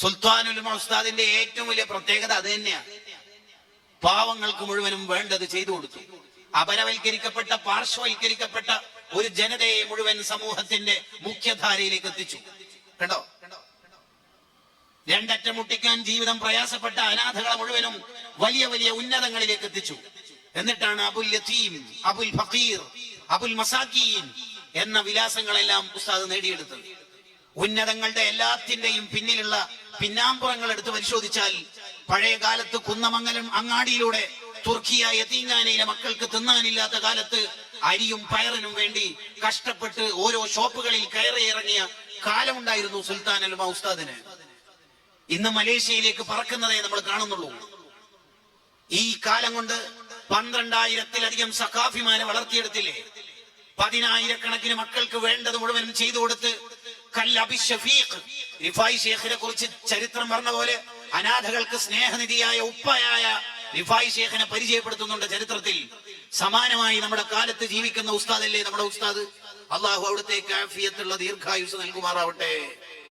സുൽത്താനുൽ ഉലമ ഉസ്താദിന്റെ ഏറ്റവും വലിയ പ്രത്യേകത അത് തന്നെയാണ്. പാവങ്ങൾക്ക് മുഴുവനും വേണ്ടത് ചെയ്തു കൊടുത്തു. അപരവൽക്കരിക്കപ്പെട്ട, പാർശ്വവൽക്കരിക്കപ്പെട്ട ഒരു ജനതയെ മുഴുവൻ സമൂഹത്തിന്റെ മുഖ്യധാരയിലേക്ക് എത്തിച്ചു. കണ്ടോ, രണ്ടറ്റം മുട്ടിക്കാൻ ജീവിതം പ്രയാസപ്പെട്ട അനാഥകളെ മുഴുവനും വലിയ വലിയ ഉന്നതങ്ങളിലേക്ക് എത്തിച്ചു. എന്നിട്ടാണ് അബുൽ യതീം, അബുൽ ഫഖീർ, അബുൽ മസാക്കീൻ എന്ന വിലാസങ്ങളെല്ലാം ഉസ്താദ് നേടിയെടുത്തത്. ഉന്നതങ്ങളുടെ എല്ലാത്തിന്റെയും പിന്നിലുള്ള പിന്നാമ്പുറങ്ങൾ എടുത്ത് പരിശോധിച്ചാൽ പഴയ കാലത്ത് കുന്നമംഗലം അങ്ങാടിയിലൂടെ തുർക്കിയ യതീംഖാനയിലെ മക്കൾക്ക് തിന്നാനില്ലാത്ത കാലത്ത് അരിയും പയറിനും വേണ്ടി കഷ്ടപ്പെട്ട് ഓരോ ഷോപ്പുകളിൽ കയറി ഇറങ്ങിയ കാലമുണ്ടായിരുന്നു സുൽത്താനുൽ ഉലമ ഉസ്താദിന്. ഇന്ന് മലേഷ്യയിലേക്ക് പറക്കുന്നതേ നമ്മൾ കാണുന്നുള്ളൂ. ഈ കാലം കൊണ്ട് 12,000-ത്തിലധികം സഖാഫിമാരെ വളർത്തിയെടുത്തില്ലേ? 10,000-കണക്കിന് മക്കൾക്ക് വേണ്ടത് മുഴുവനും ചെയ്തു കൊടുത്ത് റിഫായി ഷേഖിനെ കുറിച്ച് ചരിത്രം പറഞ്ഞ പോലെ അനാഥകൾക്ക് സ്നേഹനിധിയായ ഉപ്പയായ റിഫായി ഷേഖിനെ പരിചയപ്പെടുത്തുന്നുണ്ട് ചരിത്രത്തിൽ. സമാനമായി നമ്മുടെ കാലത്ത് ജീവിക്കുന്ന ഉസ്താദല്ലേ നമ്മുടെ ഉസ്താദ്. അള്ളാഹു അവിടുത്തെ ആഫിയത്തുള്ള ദീർഘായുസ് നൽകുമാറാവട്ടെ.